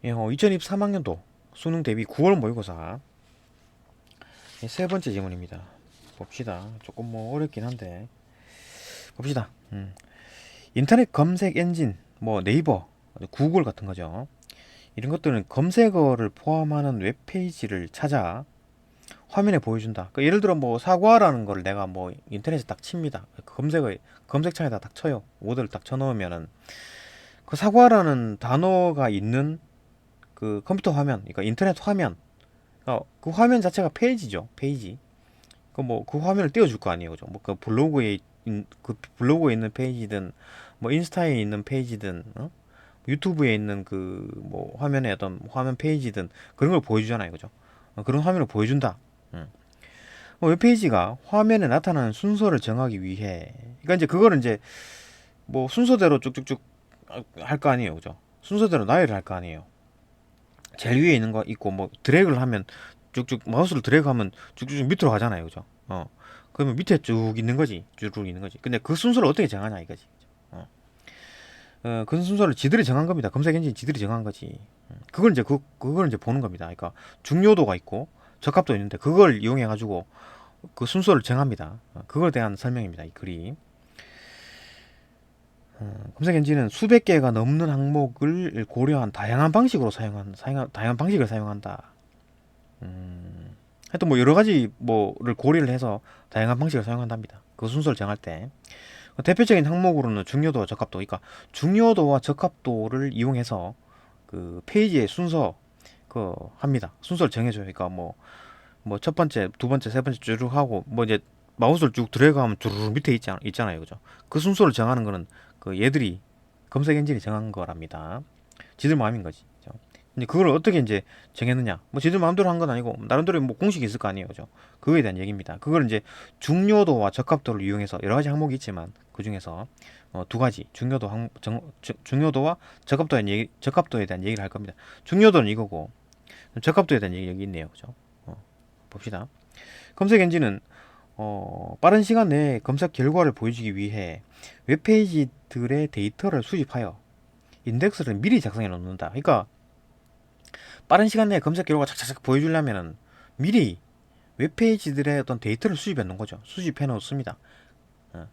예, 2023학년도 수능 대비 9월 모의고사 세 번째 질문입니다. 봅시다. 조금 뭐 어렵긴 한데 봅시다. 인터넷 검색 엔진, 뭐 네이버, 구글 같은 거죠. 이런 것들은 검색어를 포함하는 웹페이지를 찾아 화면에 보여준다. 그러니까 예를 들어 뭐 사과라는 걸 내가 뭐 인터넷에 딱 칩니다. 검색창에다 딱 쳐요. 워드를 딱 쳐넣으면은 그 사과라는 단어가 있는 그 컴퓨터 화면, 그러니까 인터넷 화면, 그 화면 자체가 페이지죠. 페이지. 그 뭐 그 화면을 띄워줄 거 아니에요, 그죠? 뭐 그 그 블로그에 있는 페이지든 뭐 인스타에 있는 페이지든 유튜브에 있는 그 뭐 화면에 어떤 화면 페이지든 그런 걸 보여주잖아요, 그죠? 그런 화면을 보여준다. 음. 웹페이지가 화면에 나타나는 순서를 정하기 위해, 그러니까 이제 그거를 이제 뭐 순서대로 쭉쭉쭉 할 거 아니에요, 그죠? 순서대로 나열을 할 거 아니에요. 제일 위에 있는 거 있고 뭐 드래그를 하면 쭉쭉 마우스를 드래그하면 쭉쭉 밑으로 가잖아요, 그죠? 그러면 밑에 쭉 있는 거지, 쭉 있는 거지. 근데 그 순서를 어떻게 정하냐 이거지. 어, 그 순서를 지들이 정한 겁니다. 검색 엔진 지들이 정한 거지. 그걸 이제 그걸 이제 보는 겁니다. 그러니까 중요도가 있고 적합도 있는데 그걸 이용해 가지고 그 순서를 정합니다. 그거에 대한 설명입니다. 이 글이. 검색 엔진은 수백 개가 넘는 항목을 고려한 다양한 방식을 사용한다. 하여튼 뭐 여러 가지 뭐를 고려를 해서 다양한 방식을 사용한답니다. 그 순서를 정할 때 대표적인 항목으로는 중요도와 적합도, 그러니까 중요도와 적합도를 이용해서 그 페이지의 순서 그 합니다. 순서를 정해줘요. 그러니까 뭐 첫 번째, 두 번째, 세 번째 쭉 하고 뭐 이제 마우스를 쭉 드래그하면 주르륵 밑에 있잖아요, 그죠? 그 순서를 정하는 거는 그 얘들이 검색 엔진이 정한 거랍니다. 지들 마음인 거지. 그죠? 근데 그걸 어떻게 이제 정했느냐? 뭐 지들 마음대로 한 건 아니고 나름대로 뭐 공식이 있을 거 아니에요, 그죠? 그거에 대한 얘기입니다. 그걸 이제 중요도와 적합도를 이용해서 여러 가지 항목이 있지만 그 중에서 두 가지 중요도와 적합도에 대한 얘기를 할 겁니다. 중요도는 이거고 적합도에 대한 얘기 여기 있네요, 그죠? 봅시다. 검색 엔진은 빠른 시간 내에 검색 결과를 보여주기 위해 웹페이지들의 데이터를 수집하여 인덱스를 미리 작성해 놓는다. 그러니까 빠른 시간 내에 검색 결과가 착착착 보여주려면은 미리 웹페이지들의 어떤 데이터를 수집해 놓은 거죠. 수집해 놓습니다. 어.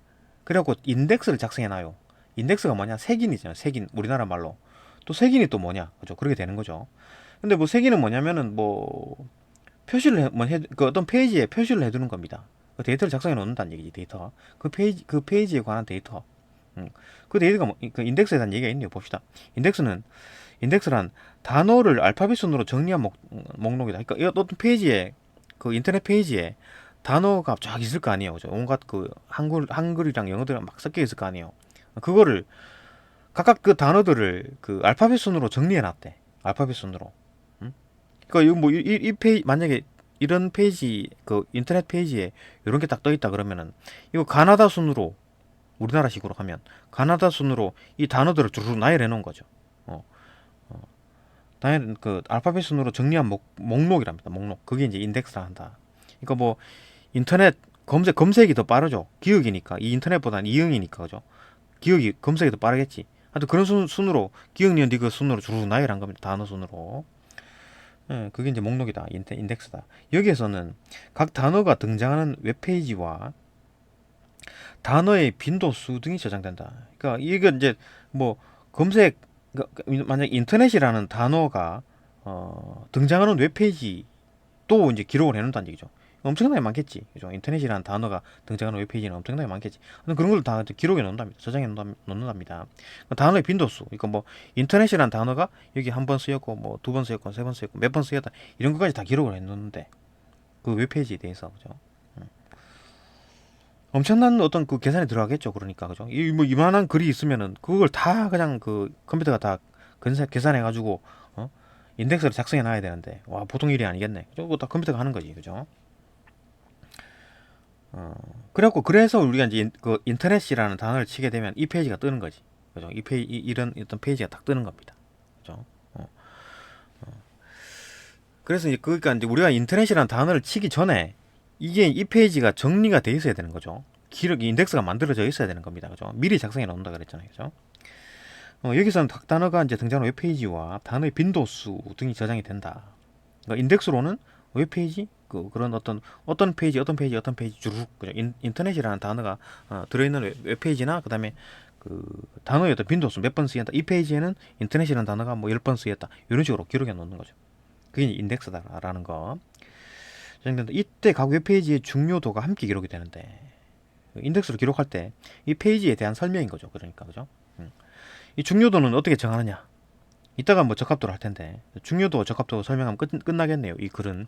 그래갖고 인덱스를 작성해 놔요. 인덱스가 뭐냐? 색인이잖아요. 색인. 우리나라 말로. 또 색인이 또 뭐냐? 그죠? 그렇게 되는 거죠. 근데 뭐 색인은 뭐냐면은 뭐 그 어떤 페이지에 표시를 해두는 겁니다. 그 데이터를 작성해 놓는다는 얘기지. 데이터. 그 페이지에 관한 데이터. 음. 그 데이터가 그 인덱스에 대한 얘기가 있네요. 봅시다. 인덱스란 단어를 알파벳 순으로 정리한 목록이다. 그러니까 어떤 페이지에 그 인터넷 페이지에 단어가 쫙 있을 거 아니에요. 그죠? 온갖 그 한글이랑 영어들이랑 막 섞여 있을 거 아니에요. 그거를 각각 그 단어들을 그 알파벳 순으로 정리해 놨대. 알파벳 순으로. 음? 그러니까 이거 이 페이지 만약에 이런 페이지 그 인터넷 페이지에 이런 게 딱 떠 있다 그러면은 이거 가나다 순으로 우리나라식으로 하면 가나다 순으로 이 단어들을 쭉 나열해 놓은 거죠. 어, 그 알파벳 순으로 정리한 목록이랍니다. 목록. 그게 이제 인덱스라 한다. 그러니까 뭐 인터넷 검색이 더 빠르죠. 기억이니까 이 인터넷보다는 이응이니까 그죠. 기억이 검색이 더 빠르겠지. 하여튼 그런 순으로 기억 니은 디귿 순으로 쭉 나열한 겁니다. 단어 순으로. 예, 그게 이제 목록이다. 인덱스다. 여기에서는 각 단어가 등장하는 웹페이지와 단어의 빈도수 등이 저장된다. 그러니까 이게 이제 뭐 검색 만약 인터넷이라는 단어가 등장하는 웹페이지 또 이제 기록을 해놓는다는 얘기죠. 엄청나게 많겠지. 그죠? 인터넷이라는 단어가 등장하는 웹페이지는 엄청나게 많겠지. 그런 걸 다 기록해 놓는답니다. 저장해 놓는답니다. 단어의 빈도수. 그러니까 뭐 인터넷이라는 단어가 여기 한 번 쓰였고 뭐 두 번 쓰였고 세 번 쓰였고 몇 번 쓰였다. 이런 것까지 다 기록을 해 놓는데 그 웹페이지에 대해서 그죠? 엄청난 어떤 그 계산이 들어가겠죠. 그러니까 그죠? 이 뭐 이만한 글이 있으면은 그걸 다 그냥 그 컴퓨터가 다 계산해 가지고 인덱스를 작성해 놔야 되는데 와 보통 일이 아니겠네. 그죠? 그거 다 컴퓨터가 하는 거지. 그죠? 그래갖고 그래서 우리가 이제 그 인터넷이라는 단어를 치게 되면 이 페이지가 뜨는 거지. 그죠? 이런 어떤 페이지가 딱 뜨는 겁니다. 그죠? 그래서 이제 그러니까 이제 우리가 인터넷이라는 단어를 치기 전에 이게 이 페이지가 정리가 돼 있어야 되는 거죠. 기록 인덱스가 만들어져 있어야 되는 겁니다. 그죠? 미리 작성해 놓는다 그랬잖아요. 그죠? 여기서는 각 단어가 이제 등장하는 웹페이지와 단어의 빈도수 등이 저장이 된다. 그러니까 인덱스로는 웹페이지, 그런 어떤 페이지, 어떤 페이지 주룩, 그죠? 인터넷이라는 단어가 들어있는 웹페이지나, 그 다음에 그 단어의 어떤 빈도수 몇 번 쓰였다. 이 페이지에는 인터넷이라는 단어가 뭐 10번 쓰였다. 이런 식으로 기록해 놓는 거죠. 그게 인덱스다라는 거. 이때 각 웹페이지의 중요도가 함께 기록이 되는데, 인덱스로 기록할 때 이 페이지에 대한 설명인 거죠. 그러니까, 그죠? 이 중요도는 어떻게 정하느냐? 이따가 뭐 적합도를 할 텐데, 중요도, 적합도 설명하면 끝나겠네요. 이 글은.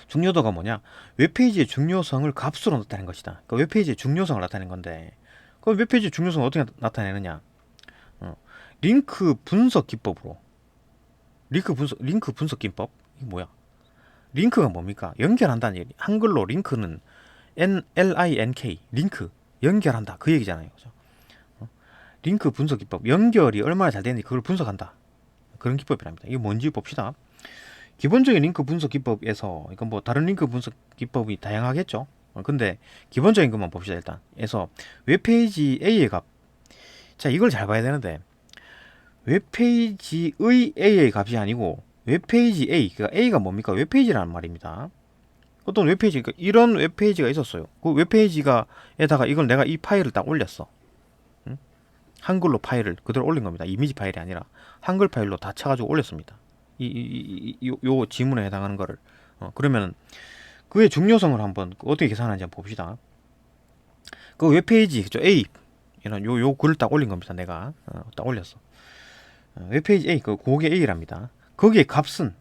중요도가 뭐냐? 웹페이지의 중요성을 값으로 나타낸 것이다. 그러니까 웹페이지의 중요성을 나타낸 건데, 그 웹페이지의 중요성을 어떻게 나타내느냐? 링크 분석 기법으로. 링크 분석 기법? 이게 뭐야? 링크가 뭡니까? 연결한다는 얘기. 한글로 링크는 LINK, 링크, 연결한다. 그 얘기잖아요. 그죠? 링크 분석 기법. 연결이 얼마나 잘 되는지 그걸 분석한다. 그런 기법이랍니다. 이게 뭔지 봅시다. 기본적인 링크 분석 기법에서, 이건 뭐 다른 링크 분석 기법이 다양하겠죠. 근데 기본적인 것만 봅시다. 일단 에서 웹페이지 A의 값. 자, 이걸 잘 봐야 되는데, 웹페이지의 A의 값이 아니고 웹페이지 A, 그러니까 A가 뭡니까? 웹페이지라는 말입니다. 어떤 웹페이지, 그러니까 이런 웹페이지가 있었어요. 그 웹페이지가에다가 이걸 내가 이 파일을 딱 올렸어. 응? 한글로 파일을 그대로 올린 겁니다. 이미지 파일이 아니라 한글 파일로 다 쳐가지고 올렸습니다. 요 지문에 해당하는 거를. 그러면은 그의 중요성을 한번 어떻게 계산하는지 한번 봅시다. 그 웹페이지, 그죠? A, 이런 요 글을 딱 올린 겁니다. 내가 딱 올렸어. 웹페이지 A, 그 고게 A랍니다. 거기에 값은,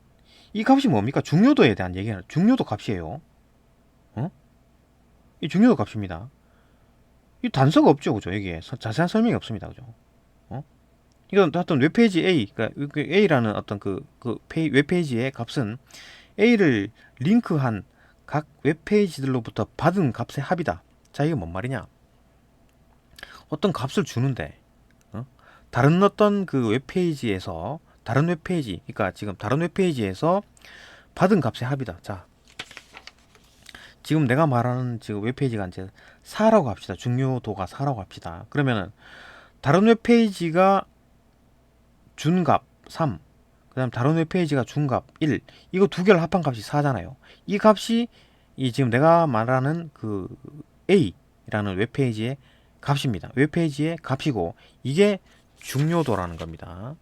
이 값이 뭡니까? 중요도에 대한 얘기는 중요도 값이에요. 이 중요도 값입니다. 이 단서가 없죠, 그죠? 여기에 자세한 설명이 없습니다, 그죠? 이건 하여튼 웹페이지 A, 그러니까 A라는 어떤 웹페이지의 값은 A를 링크한 각 웹페이지들로부터 받은 값의 합이다. 자, 이게 뭔 말이냐? 어떤 값을 주는데, 다른 어떤 그 웹페이지에서 다른 웹페이지, 그러니까 지금 다른 웹페이지에서 받은 값의 합이다. 자, 지금 내가 말하는 지금 웹페이지가 이제 4라고 합시다. 중요도가 4라고 합시다. 그러면은 다른 웹페이지가 준 값 3, 그 다음 다른 웹페이지가 준 값 1, 이거 두 개를 합한 값이 4잖아요. 이 값이 이 지금 내가 말하는 그 A라는 웹페이지의 값입니다. 웹페이지의 값이고, 이게 중요도라는 겁니다.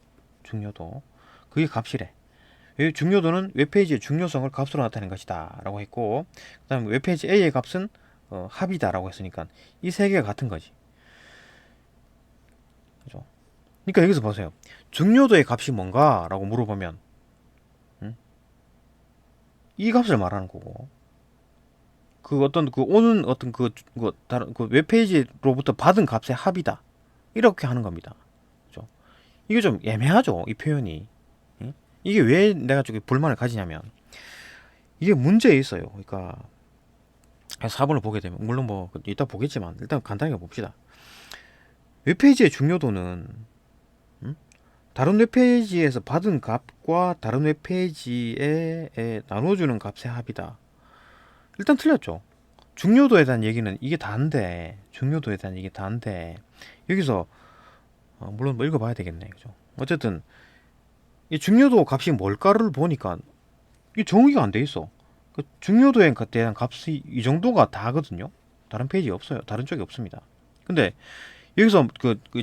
중요도. 그게 값이래. 중요도는 웹페이지의 중요성을 값으로 나타낸 것이다 라고 했고, 그 다음에 웹페이지 A의 값은 합이다 라고 했으니까 이 세 개가 같은 거지. 그죠? 그러니까 여기서 보세요. 중요도의 값이 뭔가 라고 물어보면, 이 값을 말하는 거고, 그 어떤 그 오는 어떤 다른 그 웹페이지로부터 받은 값의 합이다, 이렇게 하는 겁니다. 그죠? 이게 좀 애매하죠, 이 표현이. 이게 왜 내가 저기 불만을 가지냐면, 이게 문제에 있어요. 그러니까 4번을 보게 되면, 물론 뭐 이따 보겠지만 일단 간단하게 봅시다. 웹페이지의 중요도는 다른 웹페이지에서 받은 값과 다른 웹페이지에 나눠주는 값의 합이다. 일단 틀렸죠. 중요도에 대한 얘기는 이게 다인데, 중요도에 대한 얘기 다인데, 여기서 물론 뭐 읽어봐야 되겠네, 그죠? 어쨌든 이 중요도 값이 뭘까를 보니까 이 정의가 안 돼 있어. 그 중요도에 대한 값이 이 정도가 다거든요. 다른 페이지에 없어요. 다른 쪽에 없습니다. 근데 여기서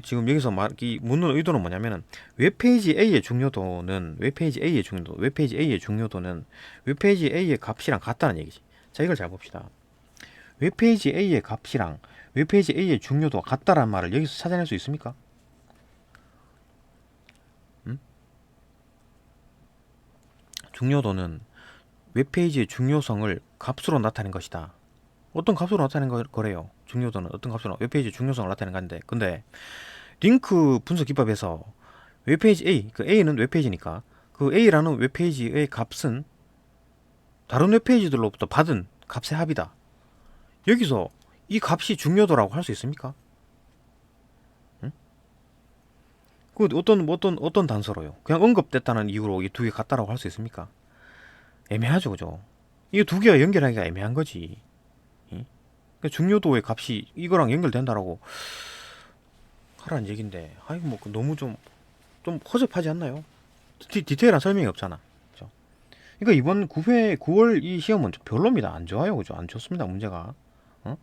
지금 여기서 이 묻는 의도는 뭐냐면은, 웹페이지 A의 중요도는 웹페이지 A의 값이랑 같다는 얘기지. 자, 이걸 잘 봅시다. 웹페이지 A의 값이랑 웹페이지 A의 중요도가 같다란 말을 여기서 찾아낼 수 있습니까? 중요도는 웹페이지의 중요성을 값으로 나타낸 것이다. 어떤 값으로 나타낸 거래요. 중요도는 어떤 값으로, 웹페이지 중요성을 나타낸 건데, 근데 링크 분석 기법에서 웹페이지 A, 그 A는 웹페이지니까 그 A라는 웹페이지의 값은 다른 웹페이지들로부터 받은 값의 합이다. 여기서 이 값이 중요도라고 할 수 있습니까? 그 어떤 단서로요? 그냥 언급됐다는 이유로 이 두 개 같다라고 할 수 있습니까? 애매하죠, 그죠? 이 두 개가 연결하기가 애매한 거지. 그러니까 중요도의 값이 이거랑 연결된다라고 하라는 얘긴데, 아이고, 뭐, 너무 좀 허접하지 않나요? 디테일한 설명이 없잖아. 그죠? 그러니까 이번 9월 이 시험은 좀 별로입니다. 안 좋아요. 그죠? 안 좋습니다. 문제가. 어?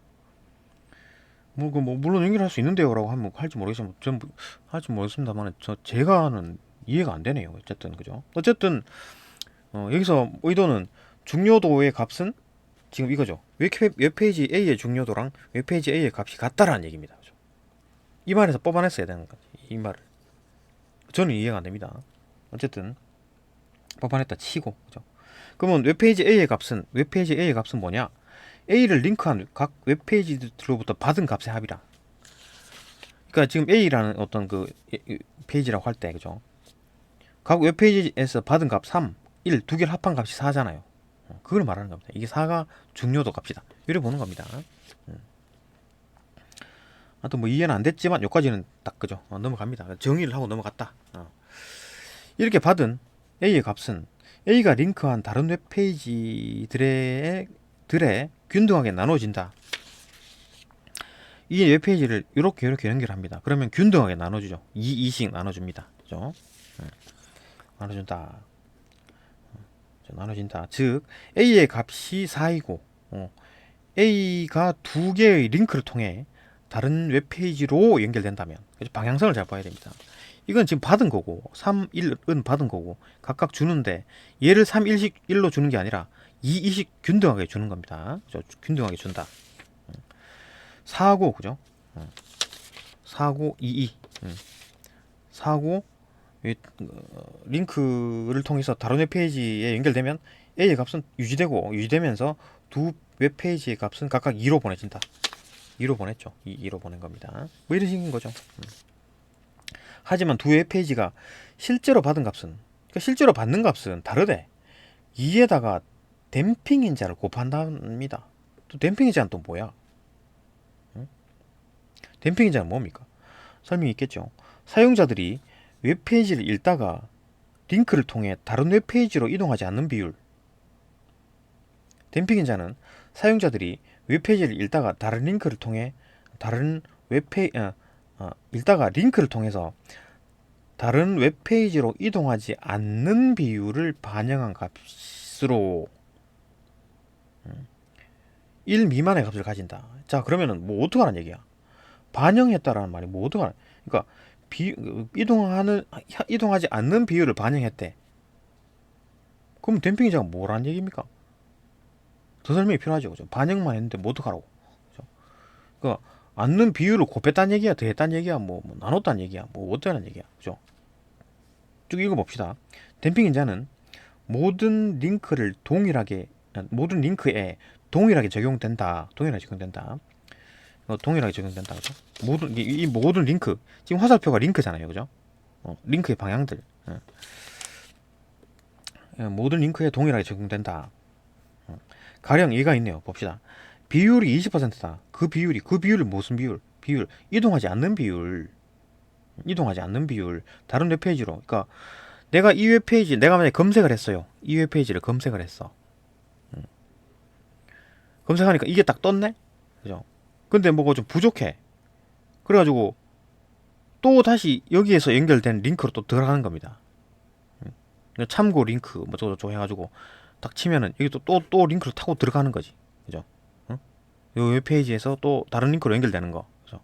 물론 연결할 수 있는데요라고 하면 할지 모르겠지만, 전 할지 모르겠습니다만, 제가는 이해가 안 되네요. 어쨌든, 그죠? 어쨌든, 여기서 의도는 중요도의 값은 지금 이거죠. 웹페이지 A의 중요도랑 웹페이지 A의 값이 같다라는 얘기입니다. 그죠? 이 말에서 뽑아냈어야 되는 거지. 이 말을. 저는 이해가 안 됩니다. 어쨌든, 뽑아냈다 치고, 그죠? 그러면 웹페이지 A의 값은 뭐냐? A를 링크한 각 웹페이지들로부터 받은 값의 합이라. 그러니까 지금 A라는 어떤 그 페이지라고 할 때, 그죠? 각 웹페이지에서 받은 값 3, 1, 두 개를 합한 값이 4잖아요. 그걸 말하는 겁니다. 이게 4가 중요도 값이다. 이렇게 보는 겁니다. 하여튼 뭐 이해는 안 됐지만 여기까지는 딱 그죠. 넘어갑니다. 정의를 하고 넘어갔다. 이렇게 받은 A의 값은 A가 링크한 다른 웹페이지들의 균등하게 나눠진다. 이 웹페이지를 이렇게 연결합니다. 그러면 균등하게 나눠주죠. 2씩 나눠줍니다. 그죠? 나눠준다. 나눠진다. 즉 A의 값이 4이고 A가 두 개의 링크를 통해 다른 웹페이지로 연결된다면 방향성을 잘 봐야 됩니다. 이건 지금 받은 거고 3, 1은 받은 거고 각각 주는데 얘를 3, 1씩 1로 주는 게 아니라 2, 2씩 균등하게 주는 겁니다. 균등하게 준다. 4고 그죠? 4고 2, 2 4고 링크를 통해서 다른 웹페이지에 연결되면 A의 값은 유지되면서 두 웹페이지의 값은 각각 2로 보내진다. 2로 보냈죠. 2로 보낸 겁니다. 뭐 이런 식인 거죠. 하지만 두 웹페이지가 실제로 받은 값은, 그러니까 실제로 받는 값은 다르대. 2에다가 댐핑 인자를 곱한답니다. 또 댐핑 인자는 또 뭐야? 댐핑 인자는 뭡니까? 설명이 있겠죠. 사용자들이 웹페이지를 읽다가 링크를 통해 다른 웹페이지로 이동하지 않는 비율. 댐핑 인자는 사용자들이 웹페이지를 읽다가 다른 링크를 통해 읽다가 링크를 통해서 다른 웹페이지로 이동하지 않는 비율을 반영한 값으로 1 미만의 값을 가진다. 자, 그러면은 뭐 어떡하라는 얘기야? 반영했다라는 말이 뭐 어떡하라? 그러니까 이동하지 않는 비율을 반영했대. 그럼 댐핑이자가 뭐라는 얘기입니까? 더 설명이 필요하죠. 그죠? 반영만 했는데 뭐 어떡하라고? 그죠? 그러니까 않는 비율을 곱했다는 얘기야, 더했다는 얘기야, 뭐 나눴다는 얘기야, 뭐 어떠라는 얘기야, 그죠? 쭉 읽어봅시다. 댐핑 인자는 모든 링크에 동일하게 적용된다. 동일하게 적용된다. 그죠? 이 모든 링크, 지금 화살표가 링크잖아요, 그죠? 링크의 방향들. 모든 링크에 동일하게 적용된다. 가령 얘가 있네요. 봅시다. 비율이 20%다. 그 비율이 무슨 비율? 이동하지 않는 비율. 다른 웹페이지로. 그러니까 내가 만약에 검색을 했어요. 이 웹페이지를 검색을 했어. 검색하니까 이게 딱 떴네? 그죠? 근데 뭐가 좀 부족해. 그래가지고 또 다시 여기에서 연결된 링크로 또 들어가는 겁니다. 참고 링크 뭐 저거 해가지고 딱 치면은 여기 또 링크를 타고 들어가는 거지. 그죠? 이 웹페이지에서 또 다른 링크로 연결되는 거. 그죠?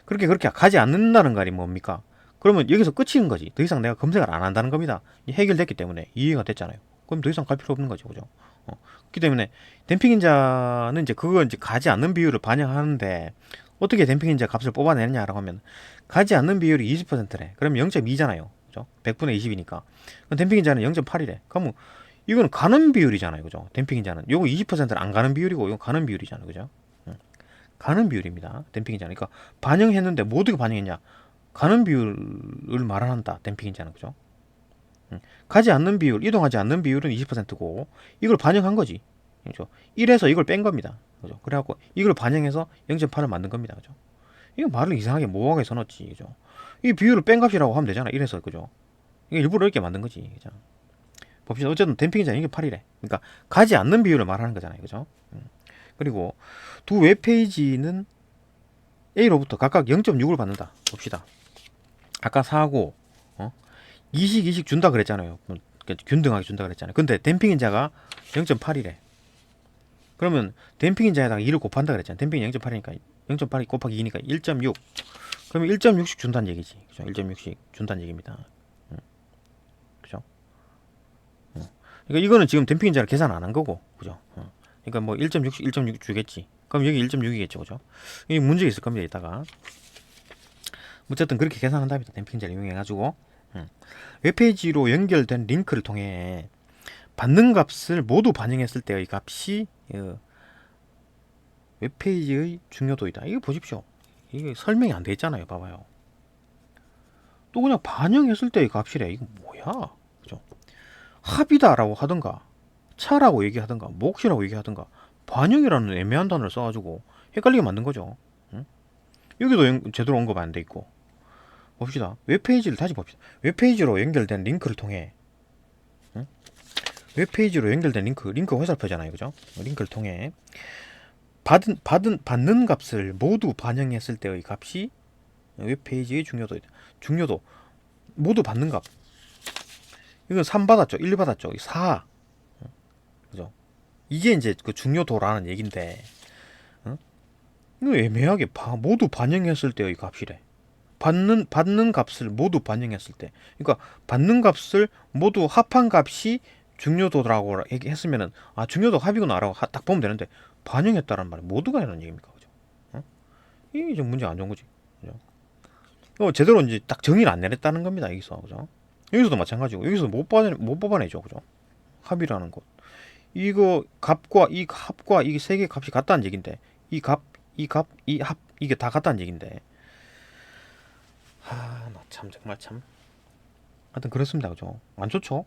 그렇게 가지 않는다는 말이 뭡니까? 그러면 여기서 끝인 거지. 더 이상 내가 검색을 안 한다는 겁니다. 해결됐기 때문에 이해가 됐잖아요. 그럼 더 이상 갈 필요 없는 거죠. 그죠? 그렇기 때문에 댐핑 인자는 이제 가지 않는 비율을 반영하는데 어떻게 댐핑 인자 값을 뽑아내느냐라고 하면 가지 않는 비율이 20%래. 그러면 0.2잖아요. 그죠? 100분의 20이니까. 댐핑 인자는 0.8이래. 그러면 이건 가는 비율이잖아요. 그죠? 댐핑 인자는. 요거 20%는 안 가는 비율이고 이건 가는 비율이잖아요. 그죠? 가는 비율입니다. 댐핑 인자는. 그러니까 반영했는데 뭐 어떻게 반영했냐? 가는 비율을 말한다. 댐핑 인자는. 그죠? 가지 않는 비율, 이동하지 않는 비율은 20%고 이걸 반영한 거지. 그죠? 1에서 이걸 뺀 겁니다. 그죠? 그래갖고 이걸 반영해서 0.8을 만든 겁니다. 그죠? 이거 말을 이상하게 모호하게 써놨지. 그죠? 이 비율을 뺀 값이라고 하면 되잖아. 1에서. 그죠? 이게 일부러 이렇게 만든 거지. 그죠? 봅시다. 어쨌든 댐핑이자 0.8이래. 그러니까 가지 않는 비율을 말하는 거잖아요. 그죠? 그리고 두 웹페이지는 A로부터 각각 0.6을 받는다. 봅시다. 아까 4고 2씩 준다 그랬잖아요. 균등하게 준다 그랬잖아요. 근데 댐핑인자가 0.8이래. 그러면 댐핑인자에다가 2를 곱한다 그랬잖아요. 댐핑이 0.8이니까 0.8 곱하기 2니까 1.6. 그러면 1.6씩 준다는 얘기지. 그죠? 1.6씩 준다는 얘기입니다. 그죠? 그러니까 이거는 지금 댐핑인자를 계산 안 한 거고. 그죠? 그러니까 뭐 1.6씩 1.6 주겠지. 그럼 여기 1.6이겠죠. 그죠? 이 문제 있을 겁니다. 이따가. 어쨌든 그렇게 계산한답니다. 댐핑인자를 이용해가지고. 웹페이지로 연결된 링크를 통해 받는 값을 모두 반영했을 때의 값이 웹페이지의 중요도이다. 이거 보십시오. 이게 설명이 안 돼 있잖아요. 봐봐요. 또 그냥 반영했을 때의 값이래. 이거 뭐야? 그죠? 합이다라고 하든가, 차라고 얘기하든가, 몫이라고 얘기하든가, 반영이라는 애매한 단어를 써가지고 헷갈리게 만든 거죠. 응? 여기도 제대로 언급 안 돼 있고. 봅시다. 웹페이지를 다시 봅시다. 웹페이지로 연결된 링크를 통해, 응? 웹페이지로 연결된 링크 화살표잖아요. 그죠? 링크를 통해 받는 값을 모두 반영했을 때의 값이 웹페이지의 중요도이다. 중요도 모두 받는 값. 이건 3 받았죠. 1 받았죠. 4. 그죠? 이게 이제 그 중요도라는 얘긴데, 이거 애매하게 모두 반영했을 때의 값이래. 받는 값을 모두 반영했을 때. 그러니까 받는 값을 모두 합한 값이 중요도라고 했으면은 중요도 합이구나라고 딱 보면 되는데 반영했다는 말이 모두가 이런 얘기입니까? 그죠? 이게 좀 문제가 안 좋은 거지. 그죠? 제대로 이제 딱 정의를 안 내렸다는 겁니다. 여기서. 그죠? 여기서도 마찬가지고 여기서 못 뽑아내죠. 그죠? 합이라는 것. 이거 값과 이 합과 이 세 개 값이 같다는 얘긴데 이 값, 이 합 이게 다 같다는 얘긴데 나 참 정말 참 하여튼 그렇습니다. 그죠? 안 좋죠?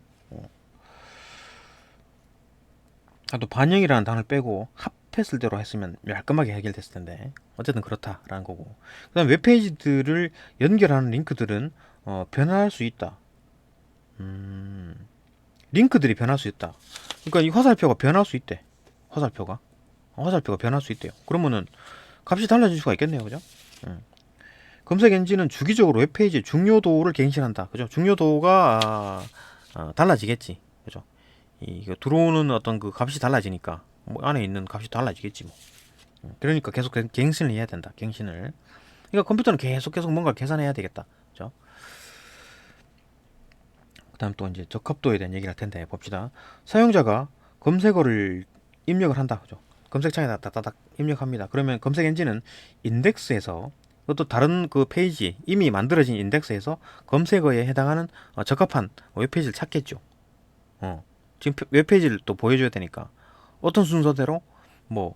또 반영이라는 단어를 빼고 합했을 대로 했으면 깔끔하게 해결됐을 텐데 어쨌든 그렇다라는 거고 그 다음 웹페이지들을 연결하는 링크들은 변화할 수 있다. 링크들이 변할 수 있다. 그러니까 이 화살표가 변할 수 있대. 화살표가 변할 수 있대요. 그러면은 값이 달라질 수가 있겠네요. 그죠? 검색 엔진은 주기적으로 웹페이지의 중요도를 갱신한다. 그죠? 중요도가 달라지겠지. 그죠? 이거 들어오는 어떤 그 값이 달라지니까 뭐 안에 있는 값이 달라지겠지 뭐. 그러니까 계속 갱신을 해야 된다. 갱신을. 그러니까 컴퓨터는 계속 뭔가 계산해야 되겠다. 그죠? 그다음 또 이제 적합도에 대한 얘기를 할 텐데 봅시다. 사용자가 검색어를 입력을 한다. 그죠? 검색창에다 딱딱딱 입력합니다. 그러면 검색 엔진은 인덱스에서 또 다른 그 페이지 이미 만들어진 인덱스에서 검색어에 해당하는 적합한 웹페이지를 찾겠죠. 지금 웹페이지를 또 보여줘야 되니까 어떤 순서대로 뭐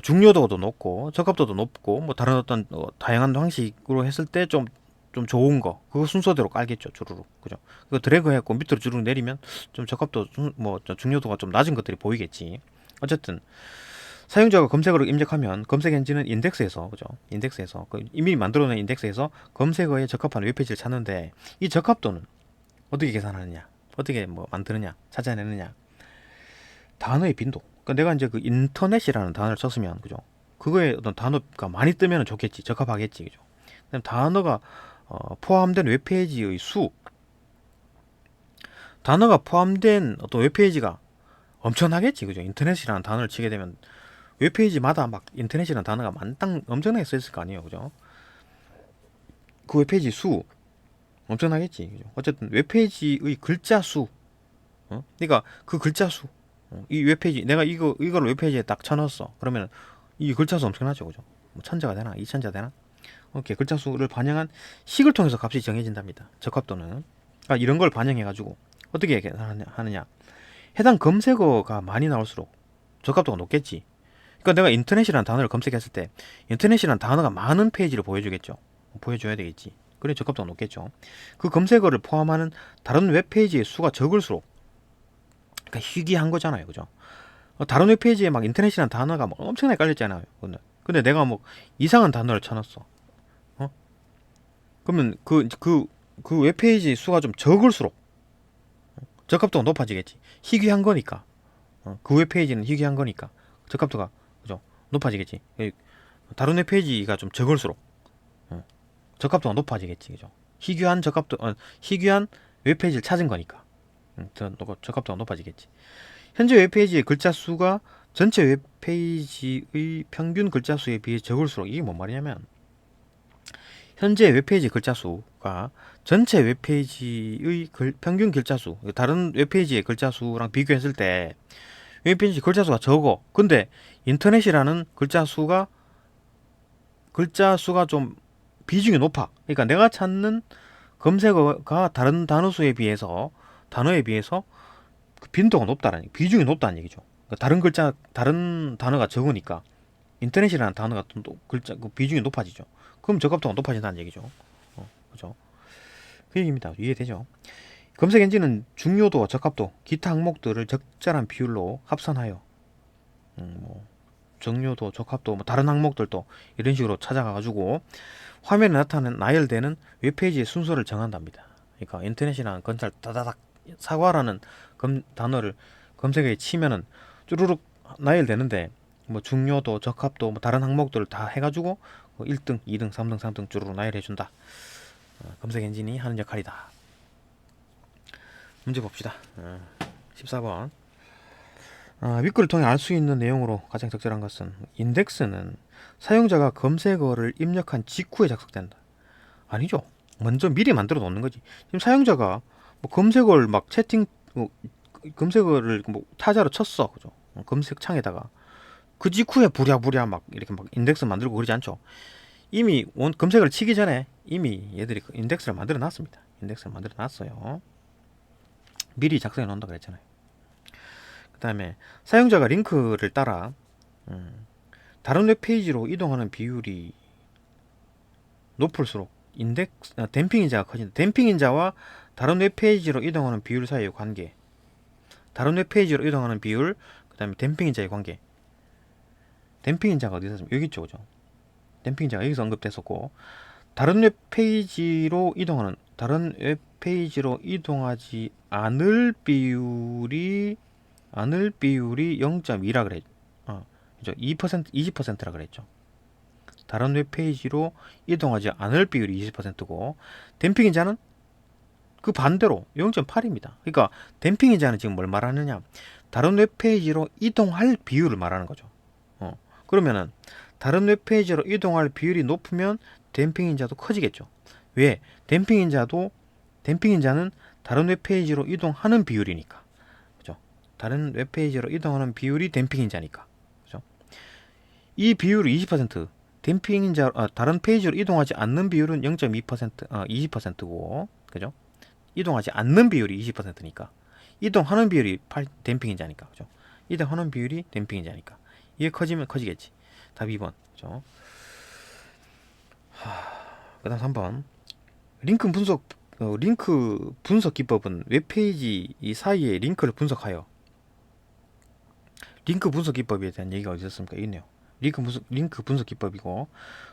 중요도도 높고 적합도도 높고 뭐 다른 어떤 다양한 방식으로 했을 때 좀 좋은 거 그거 순서대로 깔겠죠. 주르륵. 그죠? 그거 드래그 해갖고 밑으로 주르륵 내리면 좀 적합도 중요도가 좀 낮은 것들이 보이겠지. 어쨌든 사용자가 검색어를 입력하면 검색 엔진은 인덱스에서 그죠? 인덱스에서 이미 만들어놓은 인덱스에서 검색어에 적합한 웹페이지를 찾는데 이 적합도는 어떻게 계산하느냐? 어떻게 뭐 만드느냐? 찾아내느냐? 단어의 빈도. 그러니까 내가 이제 그 인터넷이라는 단어를 썼으면 그죠? 그거에 어떤 단어가 많이 뜨면 좋겠지. 적합하겠지. 그죠? 그다음 단어가 포함된 웹페이지의 수. 단어가 포함된 어떤 웹페이지가 엄청나겠지. 그죠? 인터넷이라는 단어를 치게 되면 웹페이지마다 막 인터넷이라는 단어가 엄청나게 써있을 거 아니에요. 그죠? 그 웹페이지 수 엄청나겠지. 그죠? 어쨌든 웹페이지의 글자 수. 그러니까 그 글자 수. 이 웹페이지 내가 이걸 웹페이지에 딱 쳐넣었어. 그러면 이 글자 수 엄청나죠. 그죠? 뭐 천자가 되나? 이천자 되나? 이렇게 글자 수를 반영한 식을 통해서 값이 정해진답니다. 적합도는. 그러니까 이런 걸 반영해가지고 어떻게 계산하느냐. 해당 검색어가 많이 나올수록 적합도가 높겠지. 그러니까 내가 인터넷이라는 단어를 검색했을 때 인터넷이라는 단어가 많은 페이지를 보여주겠죠. 보여줘야 되겠지. 그래 적합도가 높겠죠. 그 검색어를 포함하는 다른 웹페이지의 수가 적을수록 그러니까 희귀한 거잖아요. 그죠? 다른 웹페이지에 막 인터넷이라는 단어가 막 엄청나게 깔렸잖아요. 근데 내가 뭐 이상한 단어를 쳐놨어. 그러면 그 웹페이지 수가 좀 적을수록 적합도가 높아지겠지. 희귀한 거니까. 그 웹페이지는 희귀한 거니까 적합도가 그죠? 높아지겠지. 다른 웹페이지가 좀 적을수록 적합도가 높아지겠지, 그죠? 희귀한 웹페이지를 찾은 거니까 더 적합도가 높아지겠지. 현재 웹페이지의 글자 수가 전체 웹페이지의 평균 글자 수에 비해 적을수록, 이게 뭔 말이냐면 현재 웹페이지 글자 수가 전체 웹페이지의 평균 글자 수, 다른 웹페이지의 글자 수랑 비교했을 때 웹페이지 글자 수가 적어. 근데 인터넷이라는 글자 수가 좀 비중이 높아. 그러니까 내가 찾는 검색어가 다른 단어에 비해서 그 빈도가 높다라는, 비중이 높다는 얘기죠. 그러니까 다른 단어가 적으니까 인터넷이라는 단어가 그 비중이 높아지죠. 그럼 적합도가 높아진다는 얘기죠. 그죠? 그 얘기입니다. 이해되죠? 검색 엔진은 중요도, 적합도, 기타 항목들을 적절한 비율로 합산하여 뭐 정료도, 적합도, 뭐 다른 항목들도 이런 식으로 찾아가가지고 화면에 나열되는 웹페이지의 순서를 정한답니다. 그러니까 인터넷이나 검찰 다다닥 사과라는 단어를 검색에 치면은 쭈루룩 나열되는데 뭐 중요도, 적합도, 뭐 다른 항목들을 다 해가지고 1등, 2등, 3등, 3등 쭈루룩 나열해준다. 검색 엔진이 하는 역할이다. 문제 봅시다. 14번. 윗글을 통해 알 수 있는 내용으로 가장 적절한 것은, 인덱스는 사용자가 검색어를 입력한 직후에 작성된다. 아니죠. 먼저 미리 만들어 놓는 거지. 지금 사용자가 뭐 검색어를 막 검색어를 뭐 타자로 쳤어. 그죠? 검색창에다가 그 직후에 부랴부랴 막 이렇게 막 인덱스 만들고 그러지 않죠. 이미 검색을 치기 전에 이미 얘들이 그 인덱스를 만들어 놨습니다. 인덱스를 만들어 놨어요. 미리 작성해 놓는다 그랬잖아요. 그 다음에 사용자가 링크를 따라 다른 웹페이지로 이동하는 비율이 높을수록 댐핑 인자가 커진다. 댐핑 인자와 다른 웹페이지로 이동하는 비율 사이의 관계, 다른 웹페이지로 이동하는 비율, 그 다음에 댐핑 인자의 관계. 댐핑 인자가 어디서 있었습니까? 여기 있죠, 그죠? 댐핑 인자가 여기서 언급됐었고, 다른 웹페이지로 이동하지 않을 비율이 0.2라 그랬죠. 그죠? 2%, 20%라 그랬죠. 다른 웹페이지로 이동하지 않을 비율이 20%고, 댐핑 인자는 그 반대로 0.8입니다. 그러니까 댐핑 인자는 지금 뭘 말하느냐? 다른 웹페이지로 이동할 비율을 말하는 거죠. 그러면은 다른 웹페이지로 이동할 비율이 높으면 댐핑 인자도 커지겠죠. 왜? 댐핑 인자는 다른 웹페이지로 이동하는 비율이니까. 그죠? 다른 웹페이지로 이동하는 비율이 댐핑 인자니까. 그죠? 이 비율이 20%, 다른 페이지로 이동하지 않는 비율은 0.2%, 20%고, 그죠? 이동하지 않는 비율이 20%니까. 이동하는 비율이 댐핑 인자니까. 그죠? 이동하는 비율이 댐핑 인자니까. 이게 커지면 커지겠지. 답 2번. 그죠? 그 다음 3번. 링크 분석 기법은 웹페이지 이 사이에 링크를 분석하여, 링크 분석 기법에 대한 얘기가 어디 있었습니까? 있네요. 링크 분석 기법이고,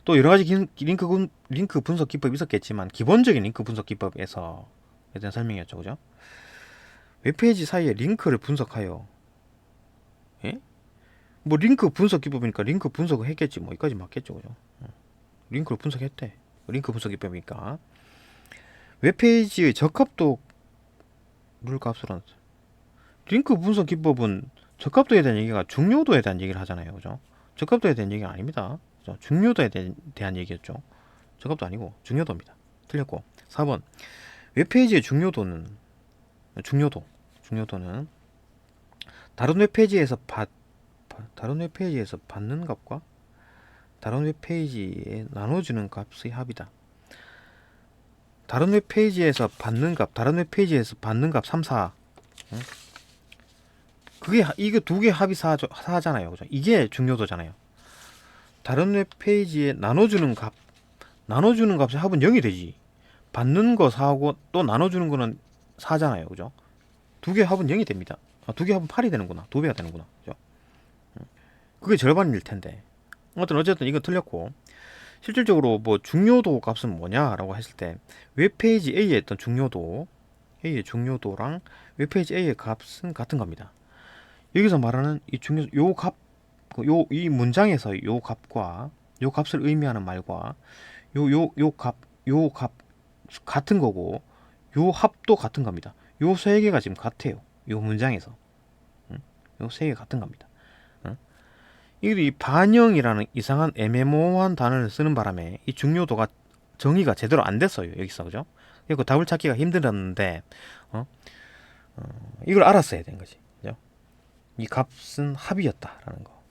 또 여러 가지 링크 분석 기법이 있었겠지만, 기본적인 링크 분석 기법에서 대한 설명이었죠. 그죠? 웹페이지 사이에 링크를 분석하여, 예? 뭐 링크 분석 기법이니까 링크 분석을 했겠지. 뭐 여기까지 맞겠죠. 그죠? 링크를 분석했대. 링크 분석 기법이니까. 웹페이지의 적합도를 값으로 하는, 링크 분석 기법은 적합도에 대한 얘기가 중요도에 대한 얘기를 하잖아요. 그죠? 적합도에 대한 얘기가 아닙니다. 그죠? 중요도에 대한 얘기였죠. 적합도 아니고 중요도입니다. 틀렸고. 4번. 웹페이지의 중요도는 다른 웹페이지에서 받는 값과 다른 웹페이지에 나눠주는 값의 합이다. 다른 웹페이지에서 받는 값, 다른 웹페이지에서 받는 값 3, 4. 응? 이게 두 개 합이 4잖아요. 그죠? 이게 중요도잖아요. 다른 웹페이지에 나눠주는 값의 합은 0이 되지. 받는 거 4하고 또 나눠주는 거는 4잖아요. 그죠? 두 개 합은 0이 됩니다. 두 개 합은 8이 되는구나. 2배가 되는구나. 그죠? 그게 절반일 텐데. 어쨌든 이거 틀렸고, 실질적으로 뭐 중요도 값은 뭐냐라고 했을 때, 웹페이지 A에 있던 A의 중요도랑 웹페이지 A의 값은 같은 겁니다. 여기서 말하는 이 문장에서 요 값과 요 값을 의미하는 말과 요 값 같은 거고, 요 합도 같은 겁니다. 요 세 개가 지금 같아요. 요 문장에서. 요 세 개 같은 겁니다. 이 반영이라는 이상한 애매모호한 단어를 쓰는 바람에 이 중요도가 정의가 제대로 안 됐어요. 여기서. 그죠? 그리고 답을 찾기가 힘들었는데, 어? 이걸 알았어야 된 거지. 그죠? 이 값은 합이었다라는 거.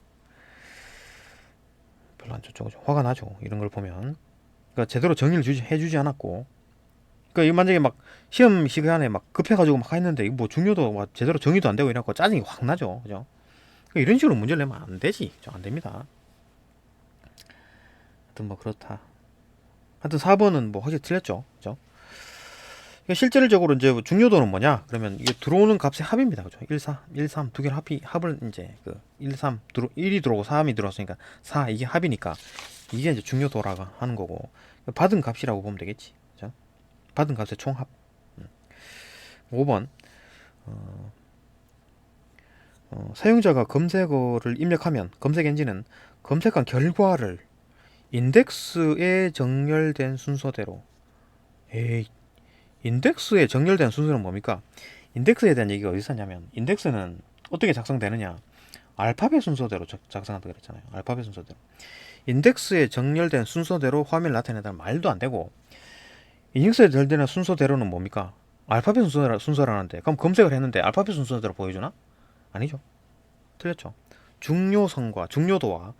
별로 안 좋죠. 그죠? 화가 나죠. 이런 걸 보면. 그러니까 제대로 정의를 해주지 않았고. 그러니까 이 만약에 막 시험 시간에 막 급해가지고 막 했는데 이거 뭐 중요도 막 제대로 정의도 안 되고 이래갖고 짜증이 확 나죠. 그죠? 그러니까 이런 식으로 문제를 내면 안 되지. 그죠? 안 됩니다. 하여튼 뭐 그렇다. 하여튼 4번은 뭐 확실히 틀렸죠. 그죠? 그러니까 실질적으로 이제 중요도는 뭐냐? 그러면 이게 들어오는 값의 합입니다. 그죠? 1, 4, 1, 3 두 개를 합을 이제 그 1, 3 1이 들어오고 3이 들어왔으니까 4 이게 합이니까 이게 이제 중요도라고 하는 거고, 받은 값이라고 보면 되겠지. 그죠? 받은 값의 총합. 5번 사용자가 검색어를 입력하면 검색 엔진은 검색한 결과를 인덱스에 정렬된 순서대로. 에이, 인덱스에 정렬된 순서는 뭡니까? 인덱스에 대한 얘기가 어디서 하냐면, 인덱스는 어떻게 작성되느냐, 알파벳 순서대로 작성한다 그랬잖아요. 알파벳 순서대로. 인덱스에 정렬된 순서대로 화면을 나타내다는 말도 안 되고, 인덱스에 정렬된 순서대로는 뭡니까? 알파벳 순서라는데, 그럼 검색을 했는데 알파벳 순서대로 보여주나? 아니죠. 틀렸죠. 중요성과 중요도와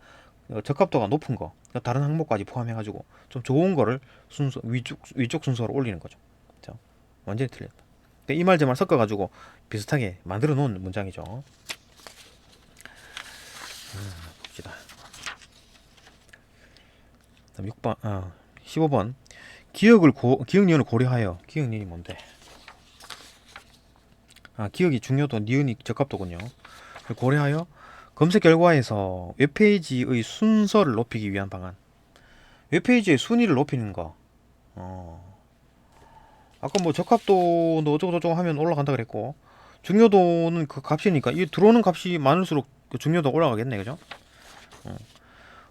적합도가 높은 거, 그러니까 다른 항목까지 포함해가지고 좀 좋은 거를 순서 위쪽 순서로 올리는 거죠. 그렇죠? 완전히 틀렸다. 이 말 저 말 섞어가지고 비슷하게 만들어 놓은 문장이죠. 봅시다. 6번, 15번. 기억니은을 고려하여. 기억니은이 뭔데? 기억이 중요도, 니은이 적합도군요. 고려하여 검색 결과에서 웹페이지의 순서를 높이기 위한 방안. 웹페이지의 순위를 높이는 거. 아까 뭐 적합도도 어쩌고저쩌고 하면 올라간다 그랬고, 중요도는 그 값이니까 이 들어오는 값이 많을수록 그 중요도가 올라가겠네. 그죠?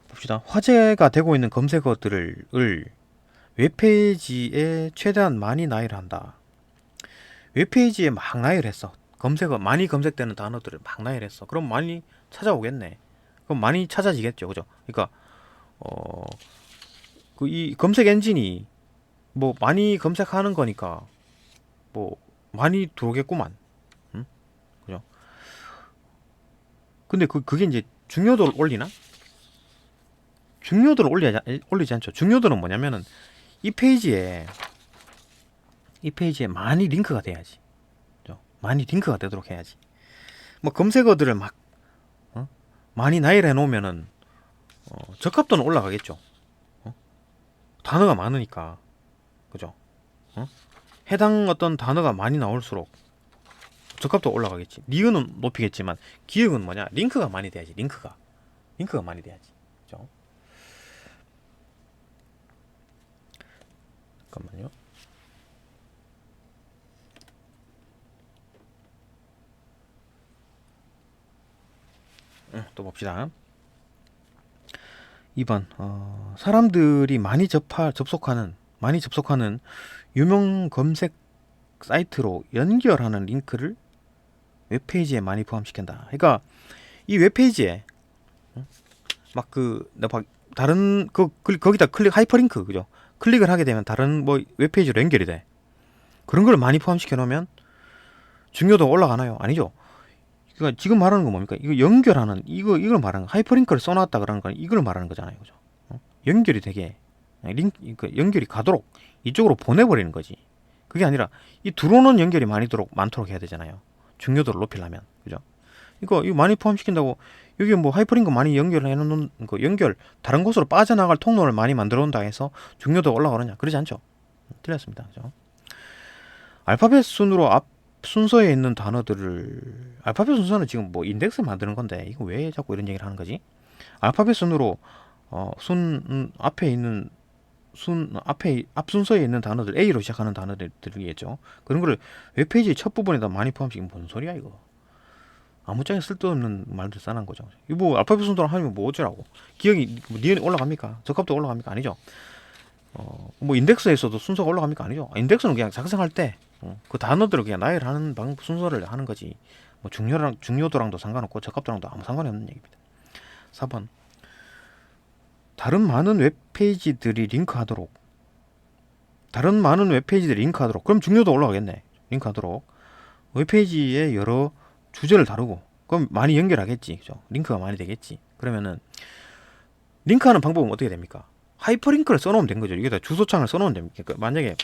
봅시다. 화제가 되고 있는 검색어들을 웹페이지에 최대한 많이 나열을 한다. 웹페이지에 막 나열했어. 검색어 많이 검색되는 단어들을 막 나열했어. 그럼 많이 찾아오겠네. 그럼 많이 찾아지겠죠. 그죠? 그러니까 이 검색 엔진이 뭐 많이 검색하는 거니까 뭐 많이 들어오겠구만. 응? 그죠? 근데 그게 이제 중요도를 올리나? 중요도를 올리지 않죠. 중요도는 뭐냐면은 이 페이지에 많이 링크가 돼야지. 그죠? 많이 링크가 되도록 해야지. 뭐 검색어들을 막 많이 나열해 놓으면은 적합도는 올라가겠죠. 단어가 많으니까. 그죠? 해당 어떤 단어가 많이 나올수록 적합도 올라가겠지. 니은은 높이겠지만 기억은 뭐냐? 링크가 많이 돼야지. 링크가 많이 돼야지. 그죠? 잠깐만요. 또 봅시다. 2번 사람들이 많이 접속하는 유명 검색 사이트로 연결하는 링크를 웹페이지에 많이 포함시킨다. 그러니까 이 웹페이지에 막 다른 거기다 하이퍼링크, 그죠? 클릭을 하게 되면 다른 뭐 웹페이지로 연결이 돼. 그런 걸 많이 포함시켜 놓으면 중요도가 올라가나요? 아니죠. 그러니까 지금 말하는 건 뭡니까? 이거 연결하는 이걸 말하는 거. 하이퍼링크를 써놨다 그러는 건 이걸 말하는 거잖아요, 그죠? 연결이 되게 그러니까 연결이 가도록 이쪽으로 보내버리는 거지. 그게 아니라 이 들어오는 연결이 많도록 해야 되잖아요. 중요도를 높이려면, 그죠? 이거 많이 포함시킨다고 여기 뭐 하이퍼링크 많이 연결해 놓는 거, 다른 곳으로 빠져나갈 통로를 많이 만들어 놓는다 해서 중요도가 올라가느냐? 그러지 않죠. 틀렸습니다. 그죠? 알파벳 순으로 앞 순서에 있는 단어들을, 알파벳 순서는 지금 뭐 인덱스 만드는 건데 이거 왜 자꾸 이런 얘기를 하는 거지? 알파벳 순으로 앞 순서에 있는 단어들, A로 시작하는 단어들이겠죠. 그런 거를 웹페이지 첫 부분에다 많이 포함시키면 뭔 소리야 이거? 아무짝에 쓸데없는 말들 써놓은 거죠. 이거 뭐 알파벳 순서로 하면 뭐 어쩌라고. 기억이 뭐 니은 올라갑니까? 적합도 올라갑니까? 아니죠. 뭐 인덱스에서도 순서가 올라갑니까? 아니죠. 인덱스는 그냥 작성할 때 그 단어들을 그냥 나열하는 방법 순서를 하는 거지. 뭐 중요도랑도 상관없고 적합도랑도 아무 상관이 없는 얘기입니다. 4번. 다른 많은 웹페이지들이 링크하도록. 다른 많은 웹페이지들이 링크하도록. 그럼 중요도 올라가겠네. 링크하도록. 웹페이지의 여러 주제를 다루고. 그럼 많이 연결하겠지. 그죠? 링크가 많이 되겠지. 그러면은 링크하는 방법은 어떻게 됩니까? 하이퍼링크를 써놓으면 된 거죠. 여기다 주소창을 써놓으면 됩니까? 만약에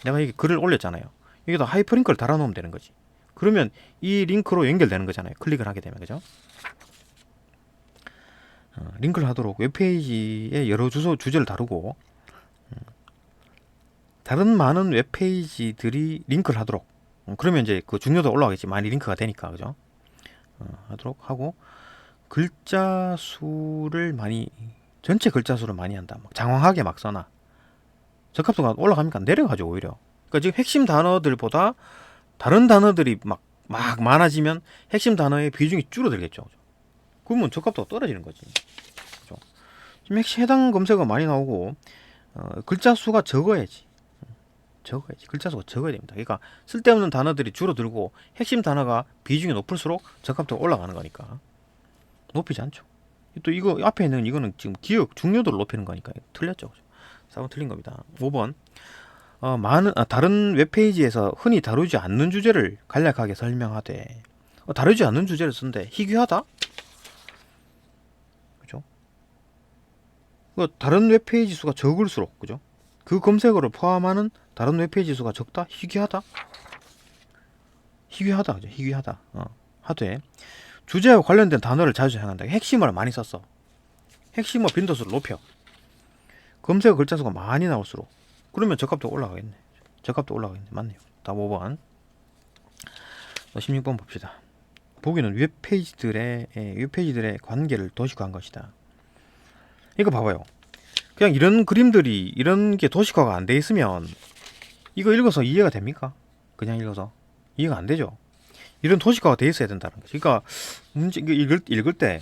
내가 이게 글을 올렸잖아요. 여기다 하이퍼링크를 달아놓으면 되는 거지. 그러면 이 링크로 연결되는 거잖아요. 클릭을 하게 되면. 그죠? 링크를 하도록 웹페이지의 여러 주제를 다루고 다른 많은 웹페이지들이 링크를 하도록 그러면 이제 그 중요도 올라가겠지. 많이 링크가 되니까. 그죠? 하도록 하고 글자 수를 많이 전체 글자 수를 많이 한다. 막 장황하게 막 써놔. 적합도가 올라가니까 내려가죠 오히려. 그러니까 지금 핵심 단어들보다 다른 단어들이 막 많아지면 핵심 단어의 비중이 줄어들겠죠. 그러면 적합도가 떨어지는 거지. 그죠? 지금 해당 검색어 많이 나오고 글자 수가 적어야지. 글자 수가 적어야 됩니다. 그러니까 쓸데없는 단어들이 줄어들고 핵심 단어가 비중이 높을수록 적합도가 올라가는 거니까 높이지 않죠. 또 이거 앞에 있는 이거는 지금 기억 중요도를 높이는 거니까 틀렸죠. 4번 틀린 겁니다. 5번. 다른 웹페이지에서 흔히 다루지 않는 주제를 간략하게 설명하되 다루지 않는 주제를 쓴데 희귀하다? 그죠? 다른 웹페이지 수가 적을수록 그죠? 그 검색어를 포함하는 다른 웹페이지 수가 적다? 희귀하다? 희귀하다. 그죠? 희귀하다. 하되 주제와 관련된 단어를 자주 사용한다. 핵심어를 많이 썼어. 핵심어 빈도수를 높여. 검색어 글자 수가 많이 나올수록 그러면 적합도가 올라가겠네. 적합도 올라가겠네. 맞네요. 다음 5번. 16번 봅시다. 보기는 웹페이지들의 관계를 도식화한 것이다. 이거 봐봐요. 그냥 이런 그림들이 이런 게 도식화가 안 돼 있으면 이거 읽어서 이해가 됩니까? 그냥 읽어서 이해가 안 되죠. 이런 도식화가 돼 있어야 된다는 거죠. 그러니까 문제 읽을 때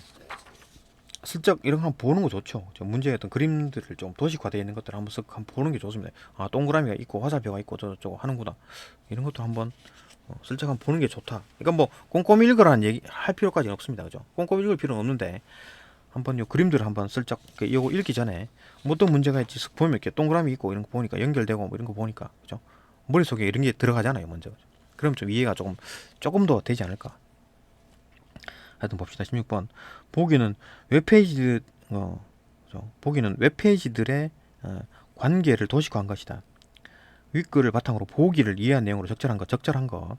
슬쩍 이런 거 한번 보는 거 좋죠. 문제의 어떤 그림들을 좀 도식화되어 있는 것들을 한번 보는 게 좋습니다. 동그라미가 있고 화살표가 있고 저쩌고 하는구나. 이런 것도 한번 슬쩍 한번 보는 게 좋다. 그러니까 뭐 꼼꼼히 읽으라는 얘기 할 필요까지는 없습니다. 그죠? 꼼꼼히 읽을 필요는 없는데 한번 요 그림들을 한번 슬쩍 이거 읽기 전에 뭐 어떤 문제가 있지 보면 이렇게 동그라미 있고 이런 거 보니까 연결되고 뭐 이런 거 보니까 그죠? 머릿속에 이런 게 들어가잖아요, 먼저. 그죠? 그럼 좀 이해가 조금 더 되지 않을까? 하여튼 봅시다. 16번. 보기는 웹페이지들의 관계를 도식화한 것이다. 윗글을 바탕으로 보기를 이해한 내용으로 적절한 거.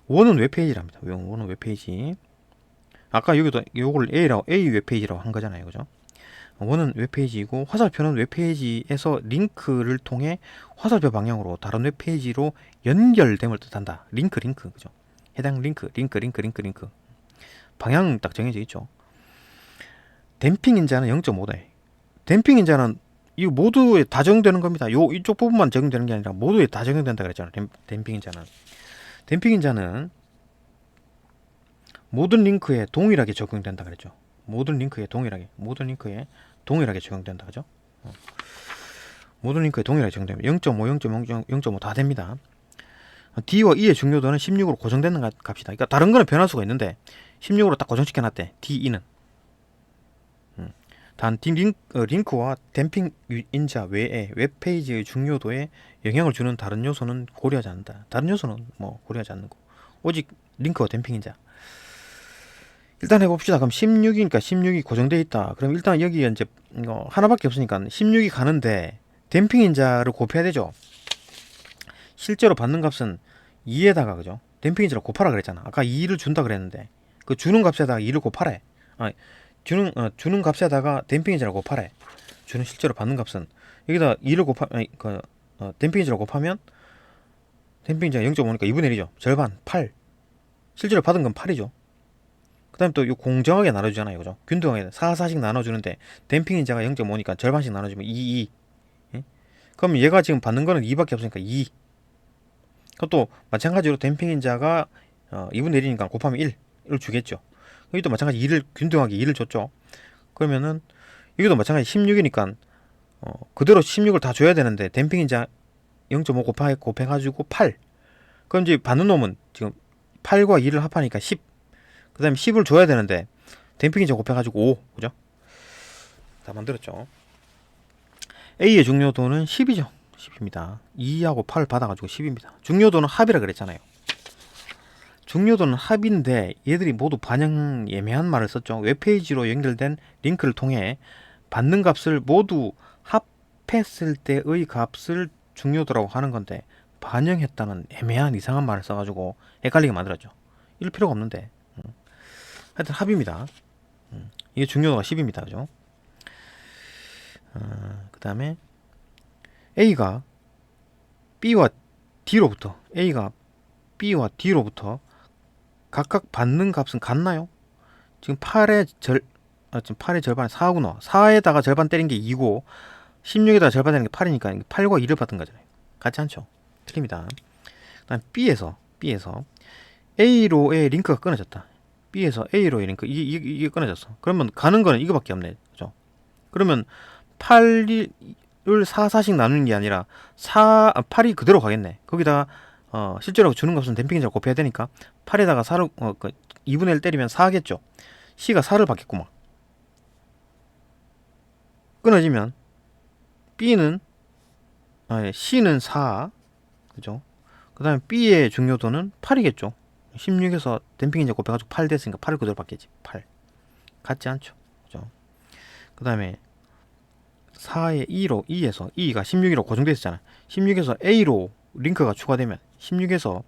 원은 웹페이지랍니다. 원은 웹페이지. 아까 여기도 요걸 A 웹페이지라고 한 거잖아요. 그죠? 원은 웹페이지이고 화살표는 웹페이지에서 링크를 통해 화살표 방향으로 다른 웹페이지로 연결됨을 뜻한다. 링크. 그죠? 해당 링크. 방향 딱 정해져 있죠. 댐핑 인자는 0.5다. 댐핑 인자는 이 모두에 다 적용되는 겁니다. 이쪽 부분만 적용되는 게 아니라 모두에 다 적용된다 그랬잖아요. 댐핑 인자는 모든 링크에 동일하게 적용된다 그랬죠. 모든 링크에 동일하게 적용된다. 그죠? 모든 링크에 동일하게 적용됩니다. 0.5 다 됩니다. D와 E의 중요도는 16으로 고정되는 값이다. 그러니까 다른 거는 변할 수가 있는데 16으로 딱 고정시켜 놨대. D, E는. 단 링크와 댐핑 인자 외에 웹페이지의 중요도에 영향을 주는 다른 요소는 고려하지 않는다. 다른 요소는 뭐 고려하지 않는고 오직 링크와 댐핑 인자. 일단 해봅시다. 그럼 16이니까 16이 고정되어 있다. 그럼 일단 여기에 이제 하나밖에 없으니까 16이 가는데 댐핑 인자를 곱해야 되죠. 실제로 받는 값은 2에다가 그죠? 댐핑 인자를 곱하라 그랬잖아. 아까 2를 준다 그랬는데 그 주는 값에다가 2를 곱하래. 주는 값에다가 댐핑 인자를 곱하래. 주는 실제로 받는 값은 여기다 2를 댐핑 인자를 곱하면 댐핑 인자가 0.5니까 2분의 1이죠. 절반 8. 실제로 받은 건 8이죠. 그 다음에 또 공정하게 나눠주잖아요. 그죠? 균등하게 4씩 나눠주는데 댐핑 인자가 0.5니까 절반씩 나눠주면 2. 예? 그럼 얘가 지금 받는 거는 2밖에 없으니까 2. 그럼 또 마찬가지로 댐핑 인자가 2분의 1이니까 곱하면 1. 주겠죠. 여기도 마찬가지 2를 균등하게 2를 줬죠. 그러면은 여기도 마찬가지 16이니까 그대로 16을 다 줘야 되는데 댐핑 인자 0.5 곱해가지고 8. 그럼 이제 받는 놈은 지금 8과 2를 합하니까 10. 그 다음에 10을 줘야 되는데 댐핑 인자 곱해가지고 5. 그죠? 다 만들었죠. A의 중요도는 10이죠. 10입니다. 2하고 8 받아가지고 10입니다. 중요도는 합이라 그랬잖아요. 중요도는 합인데 얘들이 모두 반영 예매한 말을 썼죠. 웹페이지로 연결된 링크를 통해 받는 값을 모두 합했을 때의 값을 중요도라고 하는 건데 반영했다는 애매한 이상한 말을 써가지고 헷갈리게 만들었죠. 이럴 필요가 없는데 하여튼 합입니다. 이게 중요도가 10입니다. 그죠? 그 다음에 A가 B와 D로부터 각각 받는 값은 같나요? 지금 8의 지금 8의 절반 4구나. 4에다가 절반 때린 게 2고 16에다가 절반 때린 게 8이니까 8과 2를 받은 거잖아요. 같지 않죠? 틀립니다. 그다음 B에서 A로의 링크가 끊어졌다. B에서 A로의 링크 이게 끊어졌어. 그러면 가는 거는 이거밖에 없네. 그죠? 그러면 8을 4, 4씩 나누는 게 아니라 8이 그대로 가겠네. 거기다가 실제로 주는 값은 댐핑인자 곱해야 되니까 8에다가 4를 2분의 1 때리면 4겠죠. C가 4를 받겠구만. 끊어지면 C는 4, 그죠? 그 다음에 B의 중요도는 8이겠죠. 16에서 댐핑인자 곱해가지고 8 됐으니까 8을 그대로 받겠지. 8 같지 않죠, 그죠? 그 다음에 4의 2에서 2가 16으로 고정되어 있었잖아. 16에서 A로 링크가 추가되면 16에서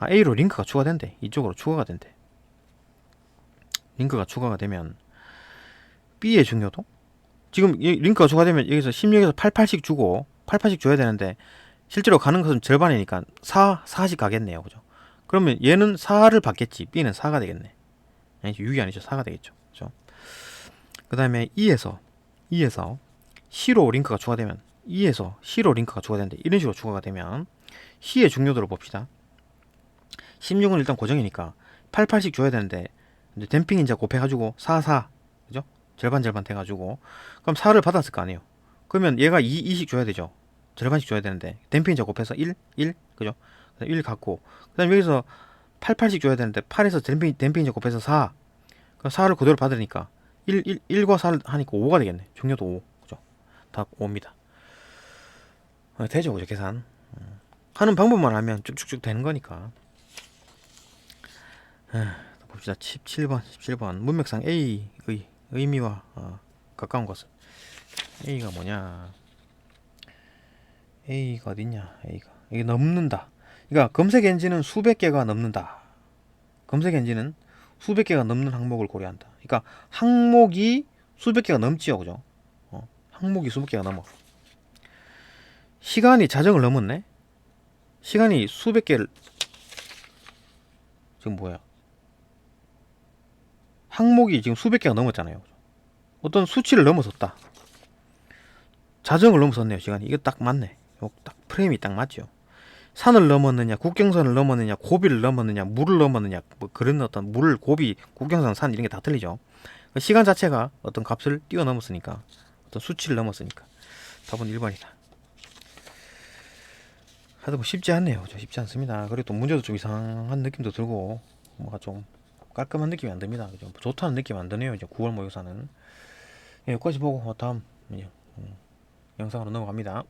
A로 링크가 추가된대. 이쪽으로 추가가 된대. 링크가 추가가 되면 B의 중요도? 지금 링크가 추가되면 여기서 16에서 88씩 주고 88씩 줘야 되는데 실제로 가는 것은 절반이니까 4씩 가겠네요. 그죠? 그러면 얘는 4를 받겠지. B는 4가 되겠네. 6이 아니죠. 4가 되겠죠. 그죠? 그 다음에 2에서 C로 링크가 추가되면 2에서 C로 링크가 추가되는데 이런 식으로 추가가 되면 C의 중요도를 봅시다. 16은 일단 고정이니까 88씩 줘야 되는데 이제 댐핑 인자 곱해가지고 4 그죠? 절반 돼가지고 그럼 4를 받았을 거 아니에요. 그러면 얘가 2씩 줘야 되죠. 절반씩 줘야 되는데 댐핑 인자 곱해서 1 그죠? 1 갖고 그 다음에 여기서 88씩 줘야 되는데 8에서 댐핑 인자 곱해서 4 그럼 4를 그대로 받으니까 1과 4를 하니까 5가 되겠네. 중요도 5 그죠? 답 5입니다. 되죠 그죠? 계산 하는 방법만 하면 쭉쭉쭉 되는 거니까. 봅시다. 17번 문맥상 A의 의미와 가까운 것은 A가 뭐냐? A가 어딨냐? 이게 넘는다. 그러니까 검색 엔진은 수백 개가 넘는다. 검색 엔진은 수백 개가 넘는 항목을 고려한다. 그러니까 항목이 수백 개가 넘지요, 그죠? 항목이 수백 개가 넘어. 시간이 자정을 넘었네. 시간이 수백 개를 지금 뭐야? 항목이 지금 수백 개가 넘었잖아요. 어떤 수치를 넘어섰다. 자정을 넘어섰네요. 시간이. 이거 딱 맞네. 딱 프레임이 딱 맞죠. 산을 넘었느냐, 국경선을 넘었느냐, 고비를 넘었느냐, 물을 넘었느냐, 뭐 그런 어떤 물, 고비, 국경선, 산 이런 게 다 틀리죠. 시간 자체가 어떤 값을 뛰어넘었으니까, 어떤 수치를 넘었으니까 답은 1번이다. 하여튼 뭐 쉽지 않네요. 쉽지 않습니다. 그리고 또 문제도 좀 이상한 느낌도 들고 뭔가 좀 깔끔한 느낌이 안 듭니다. 그죠? 좋다는 느낌이 안 드네요. 이제 9월 모의고사는. 여기까지 보고 다음 영상으로 넘어갑니다.